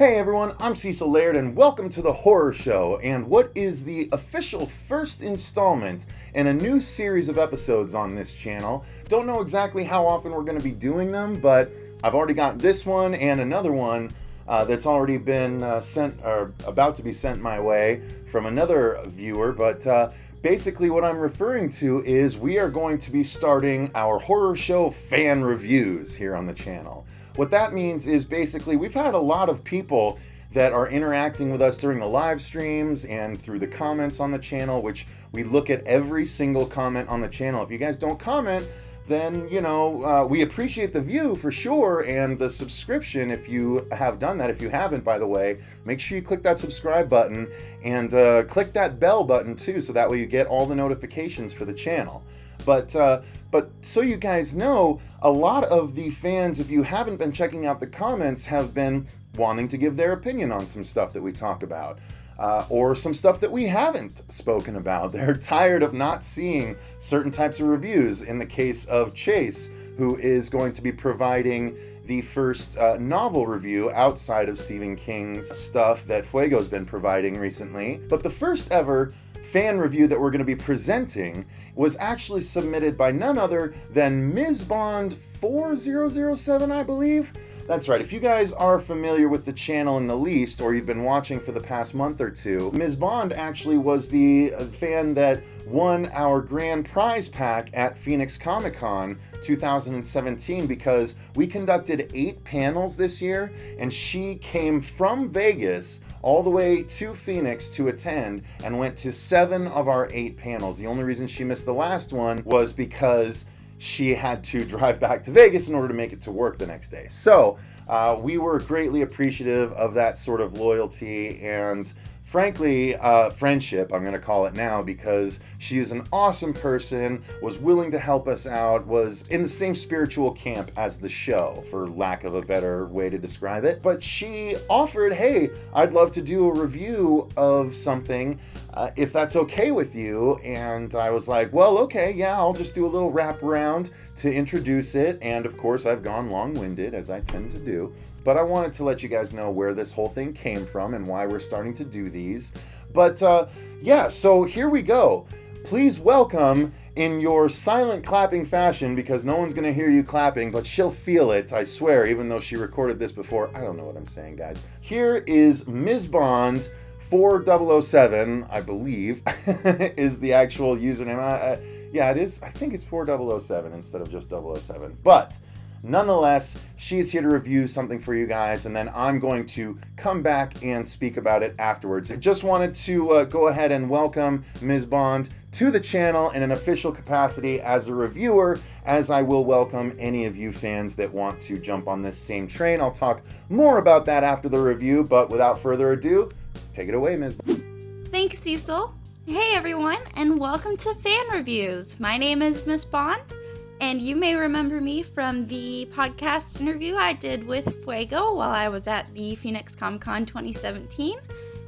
Hey everyone, I'm Cecil, Laird, and welcome to the Horror Show, and what is the official first installment in a new series of episodes on this channel. Don't know exactly how often we're going to be doing them, but I've already got this one and another one that's already been sent, or about to be sent my way from another viewer, but basically what I'm referring to is we are going to be starting our Horror Show fan reviews here on the channel. What that means is basically we've had a lot of people that are interacting with us during the live streams and through the comments on the channel, which we look at every single comment on the channel. If you guys don't comment, then, you know, we appreciate the view for sure, and the subscription if you have done that. If you haven't, by the way, make sure you click that subscribe button and click that bell button too, so that way you get all the notifications for the channel. But so you guys know, a lot of the fans, if you haven't been checking out the comments, have been wanting to give their opinion on some stuff that we talk about. Or some stuff that we haven't spoken about. They're tired of not seeing certain types of reviews. In the case of Chase, who is going to be providing the first novel review outside of Stephen King's stuff that Fuego's been providing recently. But the first ever fan review that we're going to be presenting was actually submitted by none other than Ms. Bond 4007, I believe. That's right. If you guys are familiar with the channel in the least, or you've been watching for the past month or two, Ms. Bond actually was the fan that won our grand prize pack at Phoenix Comic-Con 2017, because we conducted 8 panels this year, and she came from Vegas all the way to Phoenix to attend and went to 7 of our 8 panels. The only reason she missed the last one was because she had to drive back to Vegas in order to make it to work the next day. So we were greatly appreciative of that sort of loyalty and, frankly, friendship, I'm going to call it now, because she is an awesome person, was willing to help us out, was in the same spiritual camp as the show, for lack of a better way to describe it. But she offered, hey, I'd love to do a review of something, if that's okay with you. And I was like, well, okay, yeah, I'll just do a little wraparound to introduce it. And of course, I've gone long-winded, as I tend to do. But I wanted to let you guys know where this whole thing came from and why we're starting to do these. But yeah, so here we go. Please welcome, in your silent clapping fashion, because no one's going to hear you clapping, but she'll feel it, I swear, even though she recorded this before. I don't know what I'm saying, guys. Here is Ms. Bond 4007, I believe, is the actual username. Yeah, it is. I think it's 4007 instead of just 007. But nonetheless, she's here to review something for you guys, and then I'm going to come back and speak about it afterwards. I just wanted to go ahead and welcome Ms. Bond to the channel in an official capacity as a reviewer, as I will welcome any of you fans that want to jump on this same train. I'll talk more about that after the review, but without further ado, take it away, Ms. Bond. Thanks, Cecil. Hey everyone, and welcome to Fan Reviews. My name is Miss Bond, and you may remember me from the podcast interview I did with Fuego while I was at the Phoenix Comic-Con 2017.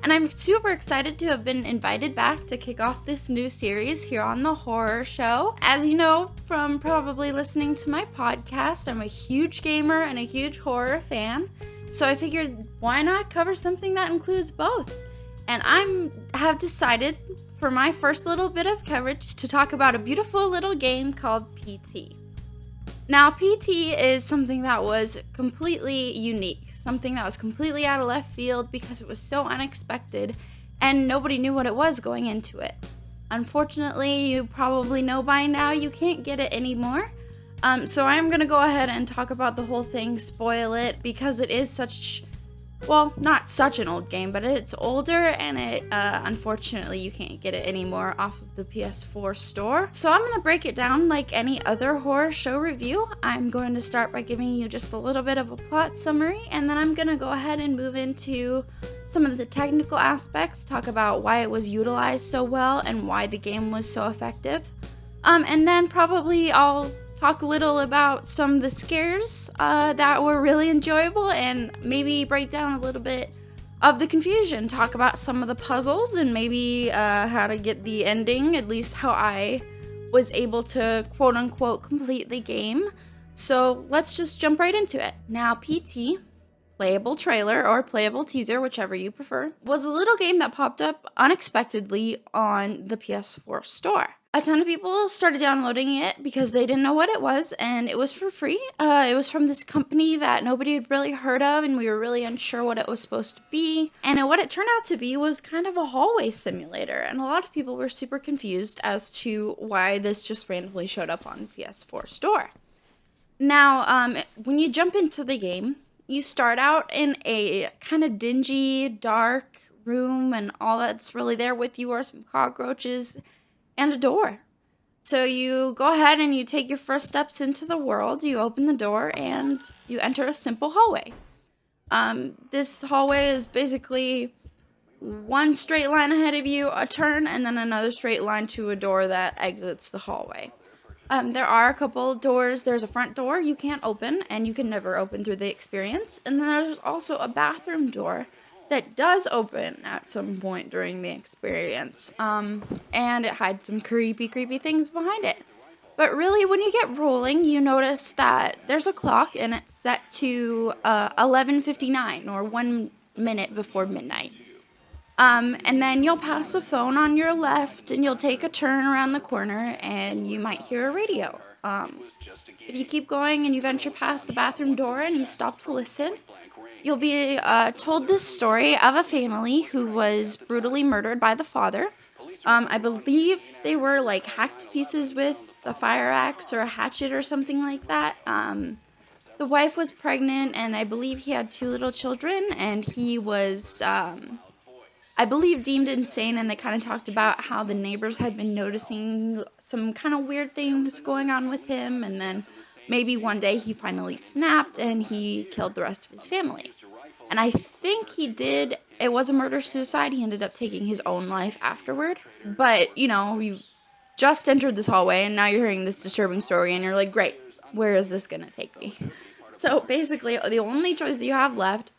And I'm super excited to have been invited back to kick off this new series here on the Horror Show. As you know from probably listening to my podcast, I'm a huge gamer and a huge horror fan. So I figured, why not cover something that includes both? And I have decided for my first little bit of coverage to talk about a beautiful little game called PT. Now, PT is something that was completely unique, something that was completely out of left field because it was so unexpected and nobody knew what it was going into it. Unfortunately, you probably know by now you can't get it anymore. So I'm going to go ahead and talk about the whole thing, spoil it, because it is such, well, not such an old game, but it's older, and it unfortunately you can't get it anymore off of the PS4 store. So I'm going to break it down like any other horror show review. I'm going to start by giving you just a little bit of a plot summary, and then I'm going to go ahead and move into some of the technical aspects, talk about why it was utilized so well and why the game was so effective. And then probably I'll talk a little about some of the scares that were really enjoyable, and maybe break down a little bit of the confusion, talk about some of the puzzles, and maybe how to get the ending, at least how I was able to quote-unquote complete the game. So let's just jump right into it. Now, PT playable trailer or playable teaser, whichever you prefer, was a little game that popped up unexpectedly on the PS4 store. A ton of people started downloading it because they didn't know what it was, and it was for free. It was from this company that nobody had really heard of, and we were really unsure what it was supposed to be. And what it turned out to be was kind of a hallway simulator, and a lot of people were super confused as to why this just randomly showed up on the PS4 store. Now, when you jump into the game, you start out in a kind of dingy, dark room, and all that's really there with you are some cockroaches and a door. So you go ahead and you take your first steps into the world. You open the door and you enter a simple hallway. This hallway is basically one straight line ahead of you, a turn, and then another straight line to a door that exits the hallway. There are a couple doors. There's a front door you can't open, and you can never open through the experience. And then there's also a bathroom door that does open at some point during the experience. And it hides some creepy things behind it. But really, when you get rolling, you notice that there's a clock, and it's set to 11:59, or 1 minute before midnight. And then you'll pass a phone on your left, and you'll take a turn around the corner, and you might hear a radio. If you keep going and you venture past the bathroom door and you stop to listen, you'll be told this story of a family who was brutally murdered by the father. I believe they were like hacked to pieces with a fire axe or a hatchet or something like that. The wife was pregnant, and I believe he had 2 little children, and he was, I believe, deemed insane, and they kind of talked about how the neighbors had been noticing some kind of weird things going on with him, and then maybe one day he finally snapped and he killed the rest of his family. And I think it was a murder-suicide. He ended up taking his own life afterward. But, you've just entered this hallway, and now you're hearing this disturbing story, and you're like, great, where is this going to take me? So basically, the only choice that you have left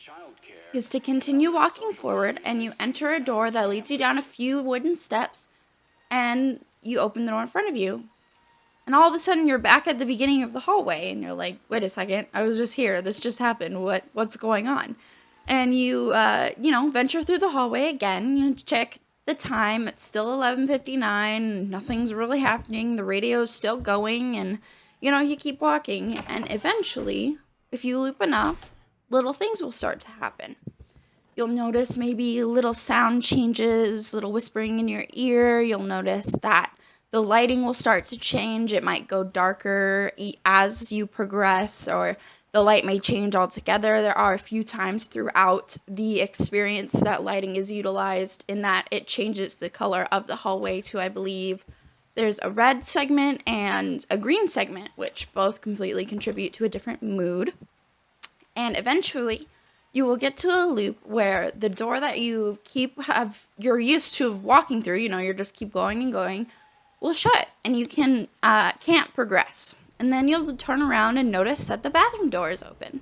is to continue walking forward, and you enter a door that leads you down a few wooden steps, and you open the door in front of you. And all of a sudden, you're back at the beginning of the hallway, and you're like, wait a second, I was just here. This just happened. What's going on? And you, venture through the hallway again. You check the time. It's still 11:59. Nothing's really happening. The radio's still going, and, you keep walking. And eventually, if you loop enough, little things will start to happen. You'll notice maybe little sound changes, little whispering in your ear. You'll notice that the lighting will start to change. It might go darker as you progress, or the light may change altogether. There are a few times throughout the experience that lighting is utilized in that it changes the color of the hallway to, I believe, there's a red segment and a green segment, which both completely contribute to a different mood. And eventually, you will get to a loop where the door that you're used to walking through, you just keep going and going, will shut, and you can't progress. And then you'll turn around and notice that the bathroom door is open.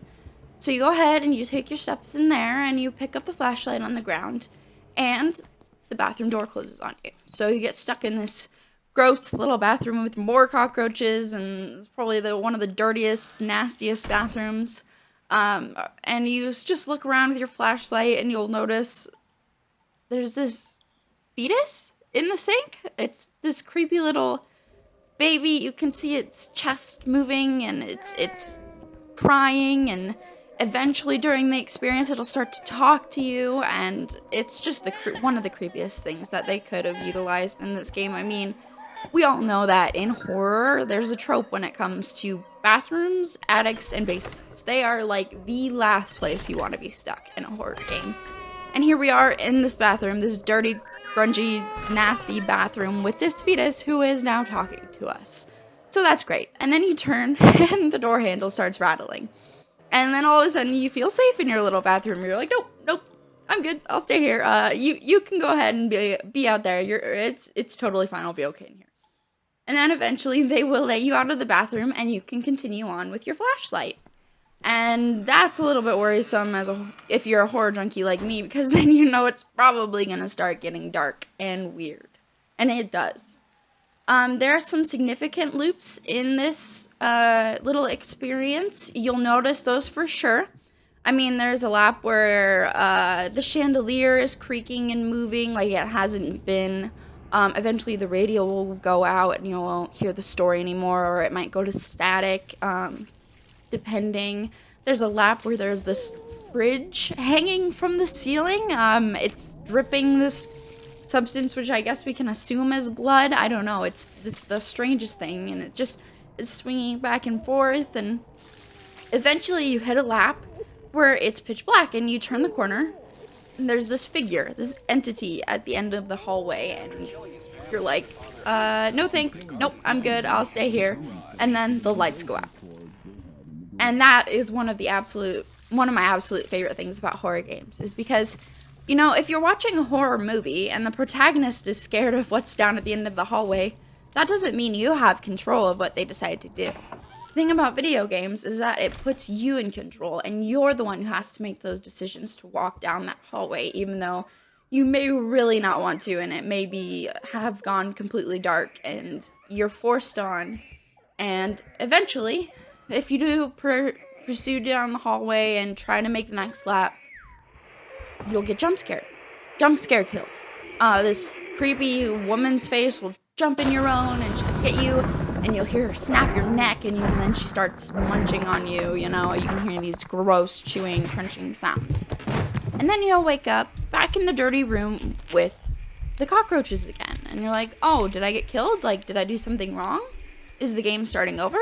So you go ahead and you take your steps in there, and you pick up the flashlight on the ground, and the bathroom door closes on you. So you get stuck in this gross little bathroom with more cockroaches, and it's probably one of the dirtiest, nastiest bathrooms. And you just look around with your flashlight, and you'll notice there's this fetus in the sink. It's this creepy little baby. You can see its chest moving, and it's crying, and eventually during the experience it'll start to talk to you, and it's just one of the creepiest things that they could have utilized in this game. I mean, we all know that in horror there's a trope when it comes to bathrooms, attics, and basements. They are like the last place you want to be stuck in a horror game. And here we are in this bathroom, this dirty, grungy, nasty bathroom with this fetus who is now talking to us. So that's great. And then you turn and the door handle starts rattling. And then all of a sudden you feel safe in your little bathroom. You're like, nope, I'm good. I'll stay here. You can go ahead and be out there. It's totally fine. I'll be okay in here. And then eventually they will let you out of the bathroom, and you can continue on with your flashlight. And that's a little bit worrisome if you're a horror junkie like me, because then it's probably going to start getting dark and weird. And it does. There are some significant loops in this little experience. You'll notice those for sure. I mean, there's a lap where the chandelier is creaking and moving like it hasn't been. Eventually the radio will go out and you won't hear the story anymore, or it might go to static, depending. There's a lap where there's this fridge hanging from the ceiling. It's dripping this substance, which I guess we can assume is blood. I don't know. It's the strangest thing, and it just is swinging back and forth, and eventually you hit a lap where it's pitch black, and you turn the corner, and there's this figure, this entity at the end of the hallway, and you're like, no thanks, nope, I'm good, I'll stay here. And then the lights go out. And that is one of my absolute favorite things about horror games, is because, you know, if you're watching a horror movie and the protagonist is scared of what's down at the end of the hallway, that doesn't mean you have control of what they decide to do. The thing about video games is that it puts you in control, and you're the one who has to make those decisions to walk down that hallway, even though you may really not want to, and it may have gone completely dark, and you're forced on. And eventually, if you do pursue down the hallway and try to make the next lap, you'll get jump scared killed. This creepy woman's face will jump in your own and she'll hit you, and you'll hear her snap your neck, and then she starts munching on you. You know, you can hear these gross chewing, crunching sounds. And then you'll wake up back in the dirty room with the cockroaches again, and you're like, oh, did I get killed? Like, did I do something wrong? Is the game starting over?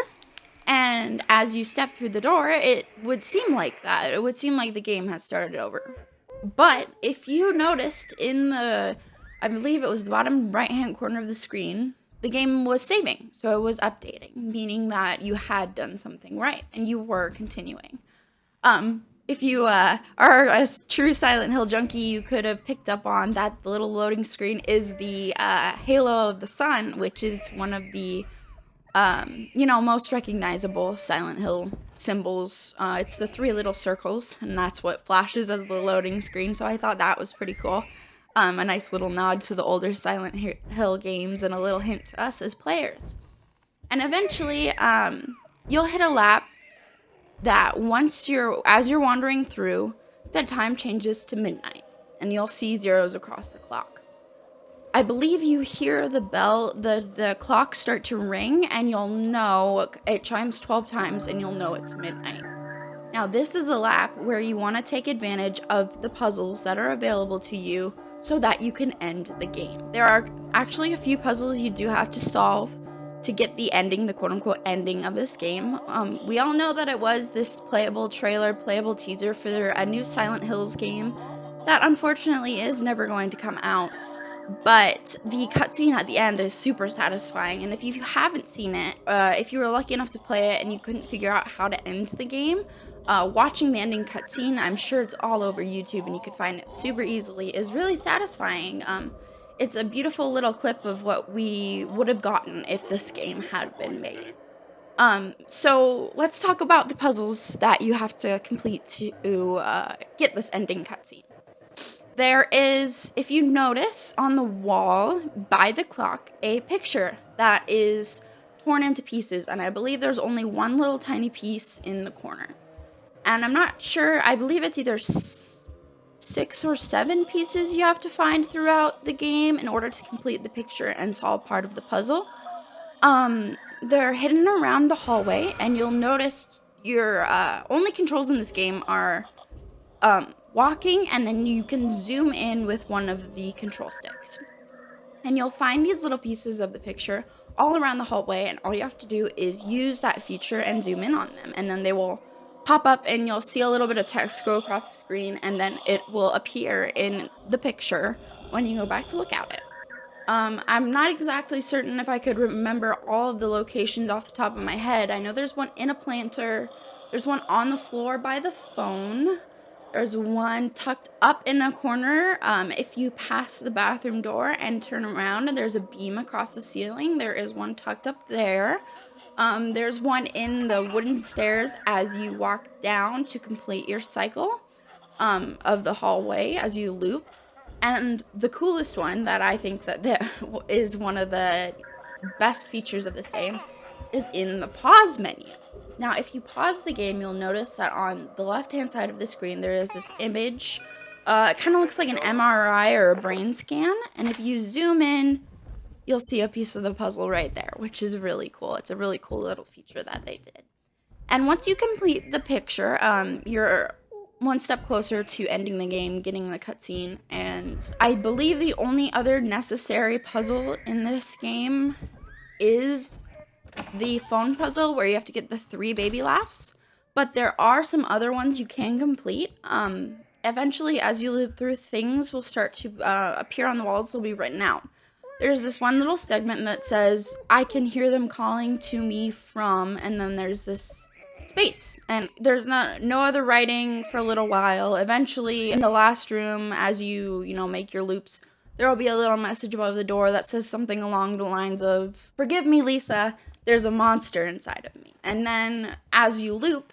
And as you step through the door, it would seem like that. It would seem like the game has started over. But if you noticed in I believe it was the bottom right-hand corner of the screen, the game was saving. So it was updating, meaning that you had done something right and you were continuing. If you are a true Silent Hill junkie, you could have picked up on that the little loading screen is the Halo of the Sun, which is one of the most recognizable Silent Hill symbols. It's the 3 little circles, and that's what flashes as the loading screen, so I thought that was pretty cool. A nice little nod to the older Silent Hill games, and a little hint to us as players. And eventually, you'll hit a lap that as you're wandering through, the time changes to midnight, and you'll see zeros across the clock. I believe you hear the bell, the clock start to ring, and you'll know, it chimes 12 times, and you'll know it's midnight. Now, this is a lap where you want to take advantage of the puzzles that are available to you so that you can end the game. There are actually a few puzzles you do have to solve to get the ending, the quote-unquote ending of this game. We all know that it was this playable teaser for a new Silent Hills game that unfortunately is never going to come out. But the cutscene at the end is super satisfying, and if you haven't seen it, if you were lucky enough to play it and you couldn't figure out how to end the game, watching the ending cutscene, I'm sure it's all over YouTube and you could find it super easily, is really satisfying. It's a beautiful little clip of what we would have gotten if this game had been made. So let's talk about the puzzles that you have to complete to get this ending cutscene. There is, if you notice, on the wall by the clock, a picture that is torn into pieces, and I believe there's only one little tiny piece in the corner. And I'm not sure, I believe it's either 6 or 7 pieces you have to find throughout the game in order to complete the picture and solve part of the puzzle. They're hidden around the hallway, and you'll notice your only controls in this game are walking, and then you can zoom in with one of the control sticks. And you'll find these little pieces of the picture all around the hallway, and all you have to do is use that feature and zoom in on them, and then they will pop up and you'll see a little bit of text go across the screen, and then it will appear in the picture when you go back to look at it. I'm not exactly certain if I could remember all of the locations off the top of my head. I know there's one in a planter, there's one on the floor by the phone, there's one tucked up in a corner. If you pass the bathroom door and turn around and there's a beam across the ceiling, there is one tucked up there. There's one in the wooden stairs as you walk down to complete your cycle of the hallway as you loop. And the coolest one that I think that is one of the best features of this game is in the pause menu. Now, if you pause the game, you'll notice that on the left-hand side of the screen, there is this image. It kind of looks like an MRI or a brain scan. And if you zoom in, you'll see a piece of the puzzle right there, which is really cool. It's a really cool little feature that they did. And once you complete the picture, you're one step closer to ending the game, getting the cutscene. And I believe the only other necessary puzzle in this game is the phone puzzle, where you have to get the 3 baby laughs. But there are some other ones you can complete. Eventually, as you live through, things will start to appear on the walls. They'll be written out. There's this one little segment that says, I can hear them calling to me from, and then there's this space. And there's no other writing for a little while. Eventually, in the last room, as you make your loops, there will be a little message above the door that says something along the lines of, forgive me, Lisa, there's a monster inside of me. And then, as you loop,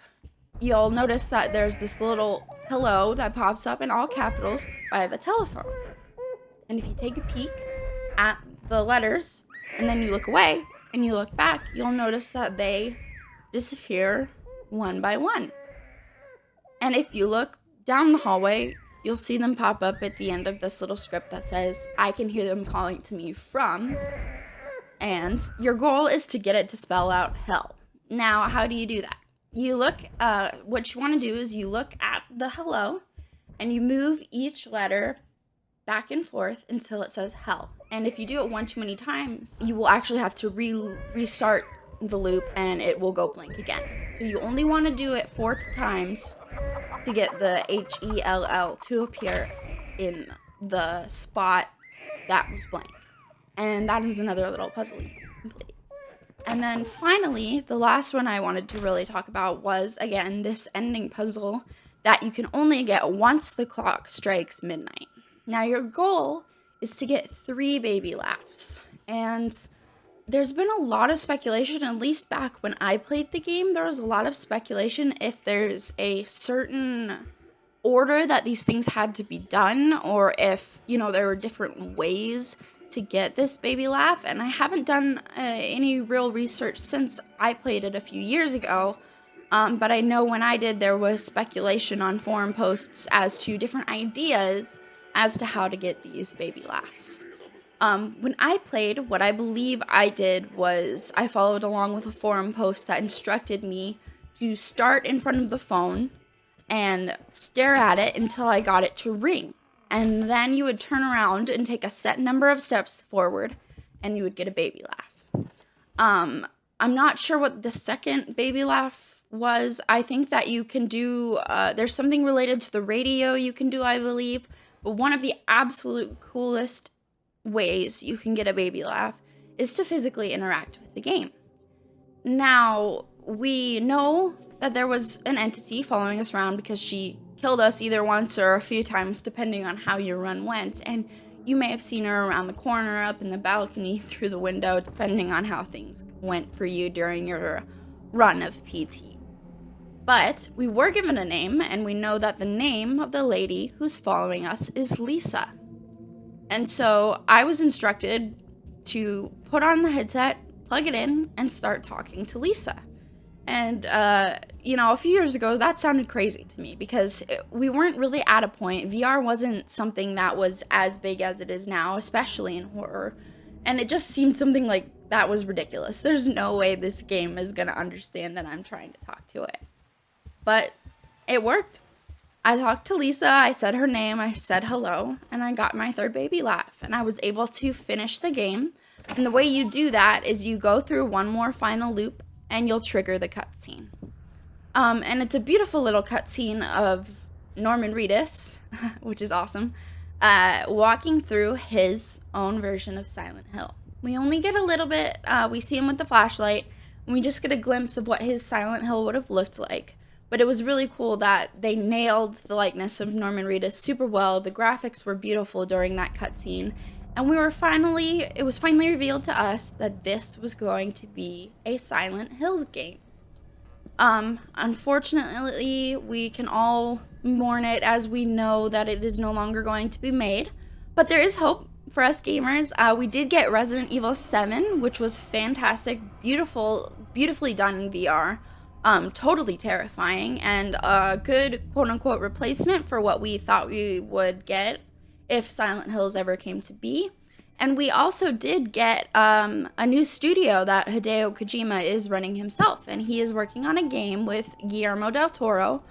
you'll notice that there's this little hello that pops up in all capitals by the telephone. And if you take a peek at the letters, and then you look away, and you look back, you'll notice that they disappear one by one. And if you look down the hallway, you'll see them pop up at the end of this little script that says, I can hear them calling to me from, and your goal is to get it to spell out hell. Now, how do you do that? You look, what you want to do is you look at the hello, and you move each letter back and forth until it says hell. And if you do it one too many times, you will actually have to restart the loop, and it will go blank again. So you only want to do it 4 times to get the HELL to appear in the spot that was blank. And that is another little puzzle you can complete. And then finally, the last one I wanted to really talk about was, again, this ending puzzle that you can only get once the clock strikes midnight. Now, your goal is to get 3 baby laughs. And there's been a lot of speculation, at least back when I played the game, there was a lot of speculation if there's a certain order that these things had to be done, or if, there were different ways to get this baby laugh. And I haven't done any real research since I played it a few years ago. But I know when I did, there was speculation on forum posts as to different ideas as to how to get these baby laughs. When I played, what I believe I did was I followed along with a forum post that instructed me to start in front of the phone and stare at it until I got it to ring. And then you would turn around and take a set number of steps forward, and you would get a baby laugh. I'm not sure what the second baby laugh was. I think that you can do, there's something related to the radio you can do, I believe. But one of the absolute coolest ways you can get a baby laugh is to physically interact with the game. Now, we know that there was an entity following us around because she killed us either once or a few times, depending on how your run went. And you may have seen her around the corner, up in the balcony, through the window, depending on how things went for you during your run of PT. But we were given a name, and we know that the name of the lady who's following us is Lisa. And so I was instructed to put on the headset, plug it in, and start talking to Lisa. And, a few years ago, that sounded crazy to me because we weren't really at a point. VR wasn't something that was as big as it is now, especially in horror. And it just seemed something like that was ridiculous. There's no way this game is going to understand that I'm trying to talk to it. But it worked. I talked to Lisa, I said her name, I said hello, and I got my 3rd baby laugh. And I was able to finish the game. And the way you do that is you go through one more final loop, and you'll trigger the cutscene. And it's a beautiful little cutscene of Norman Reedus, which is awesome, walking through his own version of Silent Hill. We only get a little bit, we see him with the flashlight, and we just get a glimpse of what his Silent Hill would have looked like. But it was really cool that they nailed the likeness of Norman Reedus super well. The graphics were beautiful during that cutscene. And it was finally revealed to us that this was going to be a Silent Hill game. Unfortunately, we can all mourn it as we know that it is no longer going to be made. But there is hope for us gamers. We did get Resident Evil 7, which was fantastic, beautifully done in VR. totally terrifying, and a good quote-unquote replacement for what we thought we would get if Silent Hills ever came to be. And we also did get a new studio that Hideo Kojima is running himself, and he is working on a game with Guillermo del Toro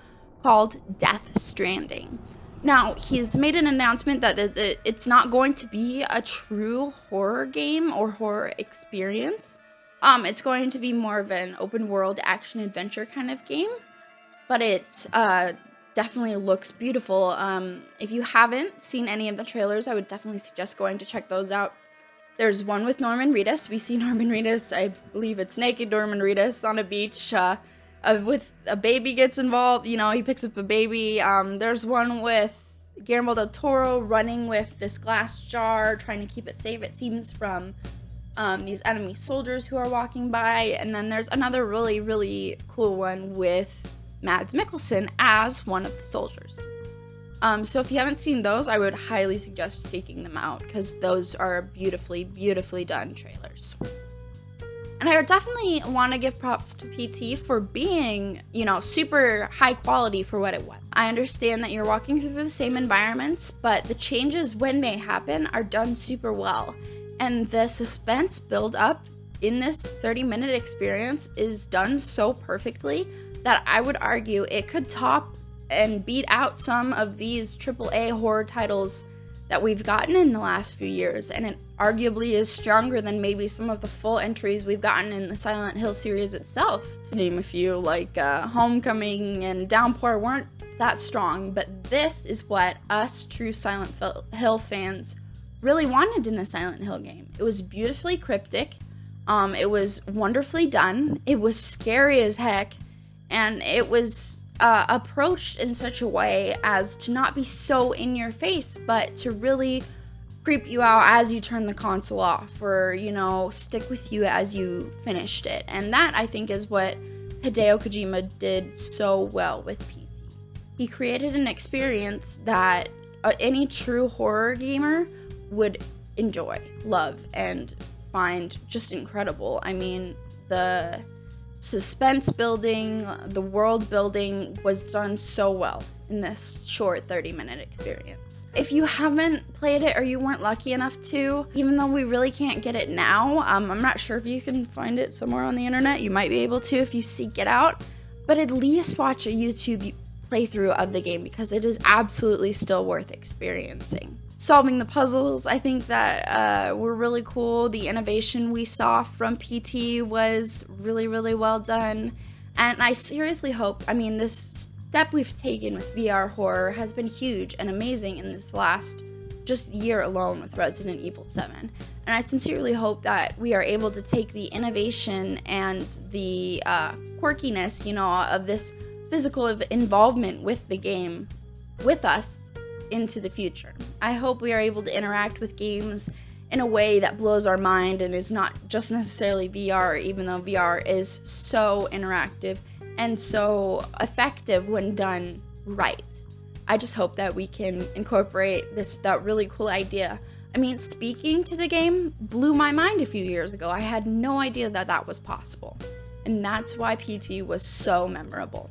called Death Stranding. Now, he's made an announcement that it's not going to be a true horror game or horror experience. It's going to be more of an open world action adventure kind of game, but it definitely looks beautiful. If you haven't seen any of the trailers, I would definitely suggest going to check those out. There's one with Norman Reedus. We see Norman Reedus, I believe it's naked Norman Reedus on a beach with a baby gets involved. You know, he picks up a baby. There's one with Guillermo del Toro running with this glass jar, trying to keep it safe, it seems, from these enemy soldiers who are walking by. And then there's another really, really cool one with Mads Mikkelsen as one of the soldiers. So if you haven't seen those, I would highly suggest seeking them out, because those are beautifully, beautifully done trailers. And I definitely want to give props to PT for being, super high quality for what it was. I understand that you're walking through the same environments, but the changes when they happen are done super well. And the suspense build up in this 30-minute experience is done so perfectly that I would argue it could top and beat out some of these AAA horror titles that we've gotten in the last few years, and it arguably is stronger than maybe some of the full entries we've gotten in the Silent Hill series itself. To name a few, like Homecoming and Downpour weren't that strong, but this is what us true Silent Hill fans really wanted in a Silent Hill game. It was beautifully cryptic, it was wonderfully done, it was scary as heck, and it was approached in such a way as to not be so in your face, but to really creep you out as you turn the console off, or, stick with you as you finished it. And that, I think, is what Hideo Kojima did so well with PT. He created an experience that any true horror gamer would enjoy, love, and find just incredible. I mean, the suspense building, the world building was done so well in this short 30-minute experience. If you haven't played it or you weren't lucky enough to, even though we really can't get it now, I'm not sure if you can find it somewhere on the internet. You might be able to if you seek it out, but at least watch a YouTube playthrough of the game, because it is absolutely still worth experiencing. Solving the puzzles, I think that were really cool. The innovation we saw from PT was really, really well done. And I seriously hope, this step we've taken with VR horror has been huge and amazing in this last just year alone with Resident Evil 7. And I sincerely hope that we are able to take the innovation and the quirkiness, of this physical involvement with the game with us into the future. I hope we are able to interact with games in a way that blows our mind and is not just necessarily VR, even though VR is so interactive and so effective when done right. I just hope that we can incorporate that really cool idea. Speaking to the game blew my mind a few years ago. I had no idea that was possible. And that's why PT was so memorable.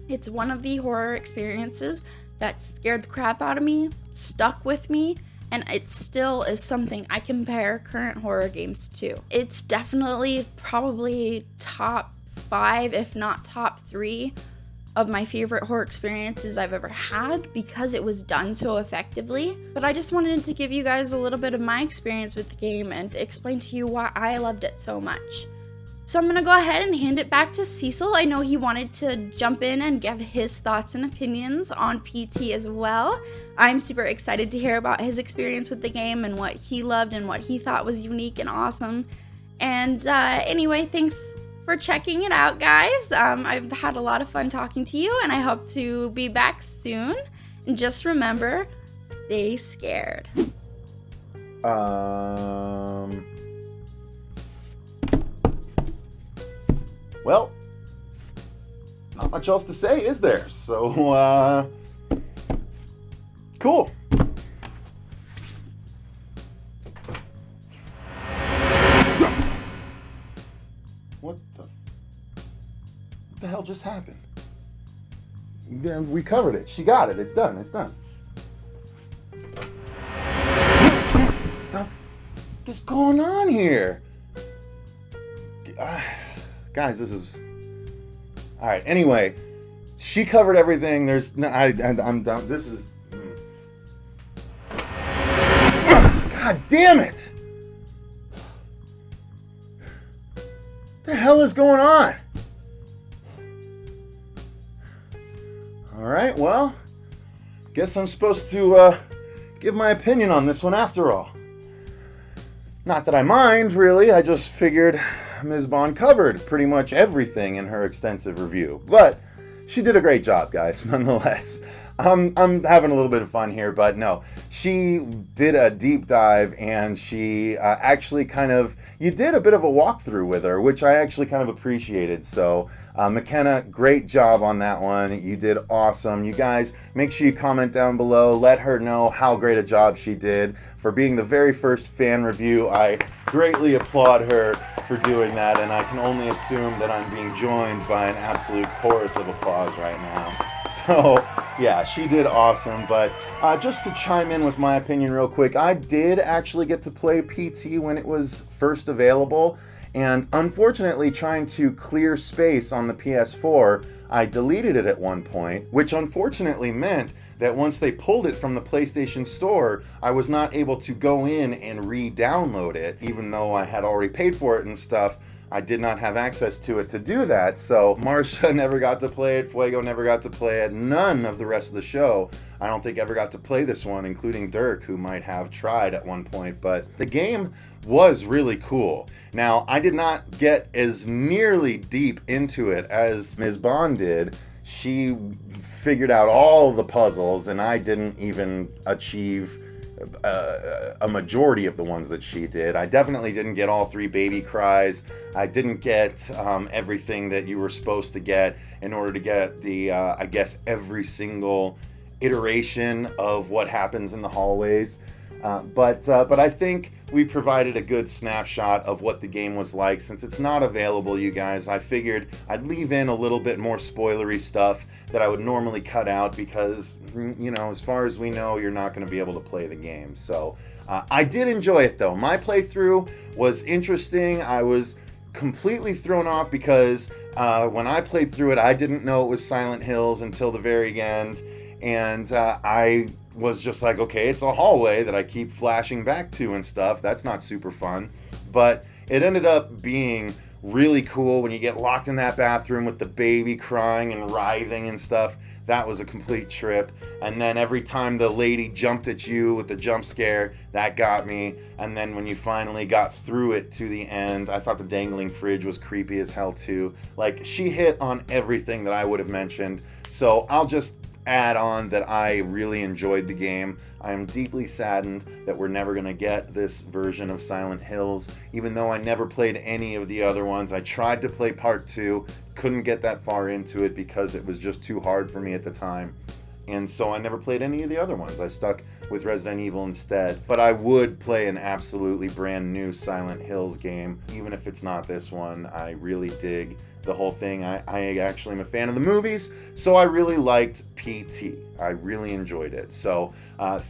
It's one of the horror experiences that scared the crap out of me, stuck with me, and it still is something I compare current horror games to. It's definitely probably top 5, if not top 3, of my favorite horror experiences I've ever had, because it was done so effectively. But I just wanted to give you guys a little bit of my experience with the game and to explain to you why I loved it so much. So I'm going to go ahead and hand it back to Cecil. I know he wanted to jump in and give his thoughts and opinions on PT as well. I'm super excited to hear about his experience with the game and what he loved and what he thought was unique and awesome. And anyway, thanks for checking it out, guys. I've had a lot of fun talking to you, and I hope to be back soon. And just remember, stay scared. Well, not much else to say, is there? So, cool. What the? the hell just happened? Then we covered it. She got it. It's done. It's done. What the f is going on here? Guys, this is... Alright, anyway. She covered everything. There's no... I'm done. This is... God damn it! What the hell is going on? Alright, well, guess I'm supposed to give my opinion on this one after all. Not that I mind, really. I just figured Ms. Bond covered pretty much everything in her extensive review. But she did a great job, guys, nonetheless. I'm having a little bit of fun here, but no. She did a deep dive, and she actually you did a bit of a walkthrough with her, which I actually kind of appreciated. So, McKenna, great job on that one. You did awesome. You guys, make sure you comment down below. Let her know how great a job she did for being the very first fan review. I greatly applaud her for doing that, and I can only assume that I'm being joined by an absolute chorus of applause right now. So, yeah, she did awesome. But just to chime in with my opinion real quick, I did actually get to play PT when it was first available. And unfortunately, trying to clear space on the PS4, I deleted it at one point, which unfortunately meant that once they pulled it from the PlayStation Store, I was not able to go in and re-download it, even though I had already paid for it and stuff. I did not have access to it to do that, so Marcia never got to play it, Fuego never got to play it, none of the rest of the show, I don't think, ever got to play this one, including Dirk, who might have tried at one point, but the game was really cool. Now, I did not get as nearly deep into it as Ms. Bond did. She figured out all the puzzles, and I didn't even achieve a majority of the ones that she did. I definitely didn't get all 3 baby cries. I didn't get everything that you were supposed to get in order to get the, I guess, every single iteration of what happens in the hallways. But I think we provided a good snapshot of what the game was like. Since it's not available, you guys, I figured I'd leave in a little bit more spoilery stuff that I would normally cut out because, you know, as far as we know, you're not going to be able to play the game. So I did enjoy it, though. My playthrough was interesting. I was completely thrown off because when I played through it, I didn't know it was Silent Hills until the very end. And I was just like, okay, it's a hallway that I keep flashing back to and stuff. That's not super fun. But it ended up being really cool when you get locked in that bathroom with the baby crying and writhing and stuff. That was a complete trip. And then every time the lady jumped at you with the jump scare, that got me. And then when you finally got through it to the end, I thought the dangling fridge was creepy as hell too. Like, she hit on everything that I would have mentioned. So I'll just add on that I really enjoyed the game. I am deeply saddened that we're never going to get this version of Silent Hills, even though I never played any of the other ones. I tried to play part 2, couldn't get that far into it because it was just too hard for me at the time. And so I never played any of the other ones. I stuck with Resident Evil instead. But I would play an absolutely brand new Silent Hills game, even if it's not this one. I really dig the whole thing. I actually am a fan of the movies, so I really liked PT. I really enjoyed it. So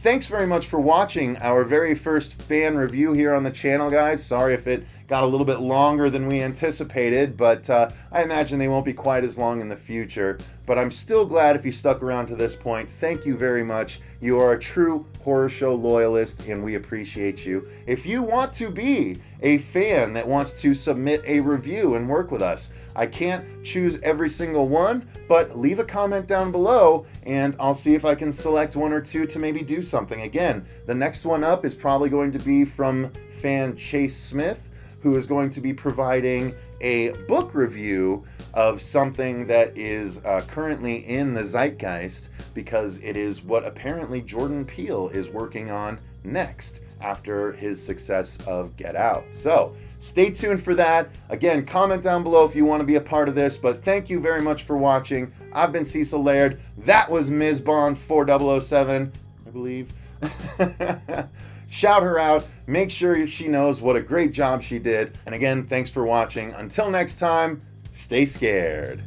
thanks very much for watching our very first fan review here on the channel, guys. Sorry if it got a little bit longer than we anticipated, but I imagine they won't be quite as long in the future. But I'm still glad if you stuck around to this point. Thank you very much. You are a true horror show loyalist, and we appreciate you. If you want to be a fan that wants to submit a review and work with us, I can't choose every single one, but leave a comment down below and I'll see if I can select 1 or 2 to maybe do something. Again, the next one up is probably going to be from fan Chase Smith, who is going to be providing a book review of something that is currently in the zeitgeist, because it is what apparently Jordan Peele is working on next after his success of Get Out. So stay tuned for that. Again, comment down below if you want to be a part of this, but thank you very much for watching. I've been Cecil Laird. That was Ms. Bond 4007, I believe. Shout her out. Make sure she knows what a great job she did. And again, thanks for watching. Until next time, stay scared.